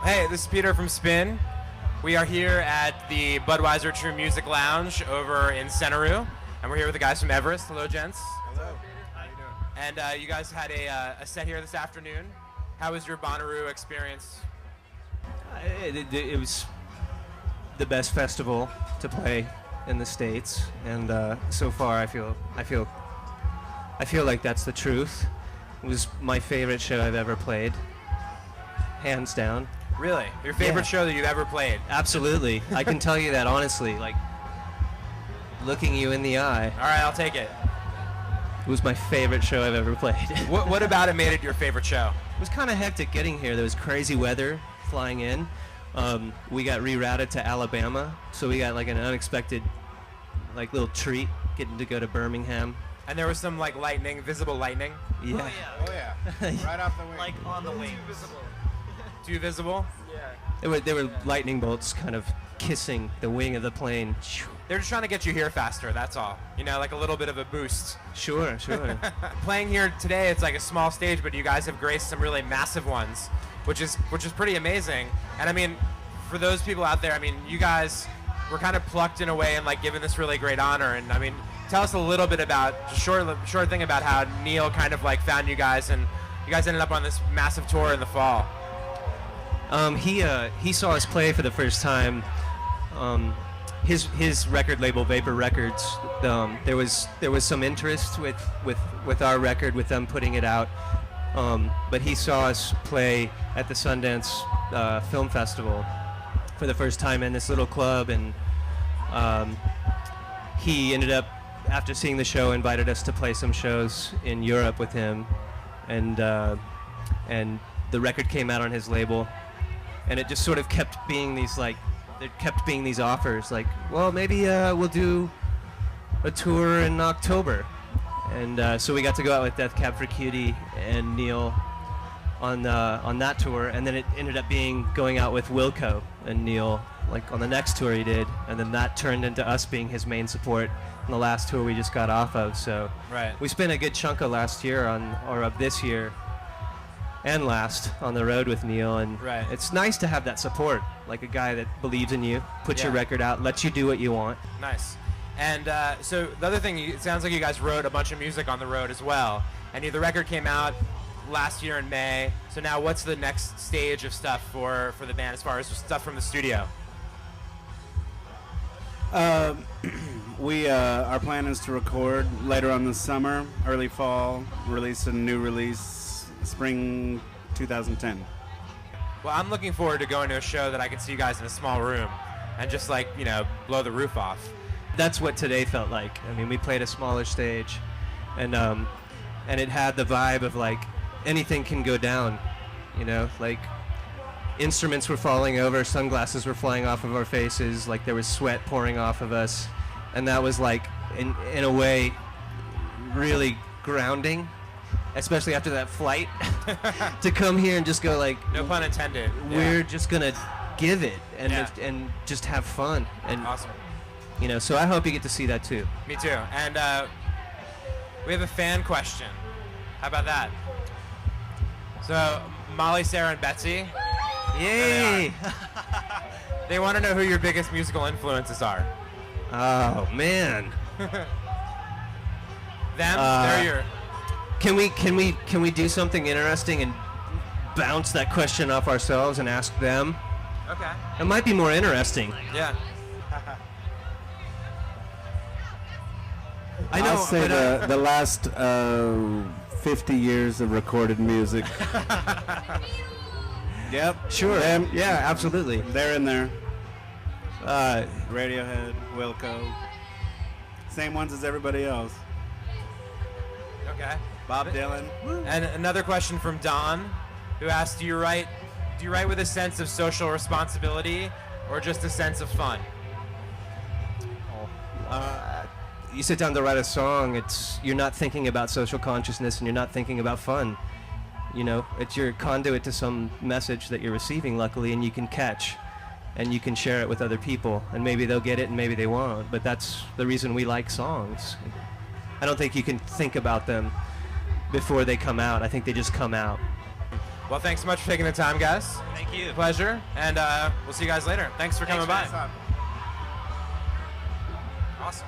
Hey, this is Peter from Spin. We are here at the Budweiser True Music Lounge over in Bonnaroo, and we're here with the guys from Everest. Hello, gents. Hello. How you doing? And you guys had a set here this afternoon. How was your Bonnaroo experience? It was the best festival to play in the States, and so far I feel like that's the truth. It was my favorite show I've ever played, hands down. Really? Your favorite show that you've ever played? Absolutely. I can tell you that honestly, like looking you in the eye. All right, I'll take it. It was my favorite show I've ever played. What about it made it your favorite show? It was kind of hectic getting here. There was crazy weather flying in. We got rerouted to Alabama, so we got like an unexpected like little treat getting to go to Birmingham. And there was some like lightning, visible lightning. Yeah. Oh yeah. Right off the wing. Like on the wing. Visible. Too visible? Yeah. There were lightning bolts kind of kissing the wing of the plane. They're just trying to get you here faster, that's all. You know, like a little bit of a boost. Sure. Playing here today, it's like a small stage, but you guys have graced some really massive ones, which is pretty amazing. And I mean, for those people out there, I mean, you guys were kind of plucked in a way and like given this really great honor. And I mean, tell us a little bit about, just short thing about how Neil kind of like found you guys, and you guys ended up on this massive tour in the fall. He saw us play for the first time. His record label, Vapor Records. There was some interest with our record, with them putting it out. But he saw us play at the Sundance Film Festival for the first time in this little club, and he ended up, after seeing the show, invited us to play some shows in Europe with him, and the record came out on his label. And it just sort of kept being these offers, like, well, maybe we'll do a tour in October. And so we got to go out with Death Cab for Cutie and Neil on that tour, and then it ended up being going out with Wilco and Neil, like on the next tour he did, and then that turned into us being his main support on the last tour we just got off of. So we spent a good chunk of last year of this year and last on the road with Neil, and it's nice to have that support, like a guy that believes in you, puts your record out, lets you do what you want. Nice. And so the other thing, it sounds like you guys wrote a bunch of music on the road as well, and the record came out last year in May, so now what's the next stage of stuff for the band as far as stuff from the studio? Our plan is to record later on this summer, early fall, release a new release spring 2010. Well, I'm looking forward to going to a show that I can see you guys in a small room and just like, you know, blow the roof off. That's what today felt like. I mean, we played a smaller stage, and it had the vibe of like anything can go down, you know, like instruments were falling over, sunglasses were flying off of our faces, like there was sweat pouring off of us, and that was like in a way really grounding, especially after that flight, to come here and just go like, no pun intended, we're just gonna give it and just have fun. And awesome. You know, so I hope you get to see that too. Me too. And we have a fan question. How about that? So Molly, Sarah, and Betsy. Yay! They want to know who your biggest musical influences are. Oh man. They're your. Can we do something interesting and bounce that question off ourselves and ask them? Okay. It might be more interesting. Yeah. I know. I'll say the last 50 years of recorded music. Yep. Sure. Yeah, absolutely. They're in there. Radiohead, Wilco. Same ones as everybody else. Okay. Bob Dylan. And another question from Don, who asked, do you write with a sense of social responsibility or just a sense of fun? You sit down to write a song, you're not thinking about social consciousness and you're not thinking about fun. You know, it's your conduit to some message that you're receiving, luckily, and you can catch, and you can share it with other people, and maybe they'll get it and maybe they won't, but that's the reason we like songs. I don't think you can think about them before they come out. I think they just come out. Well, thanks so much for taking the time, guys. Thank you. Pleasure, and we'll see you guys later. Thanks for coming by. Thanks for Awesome.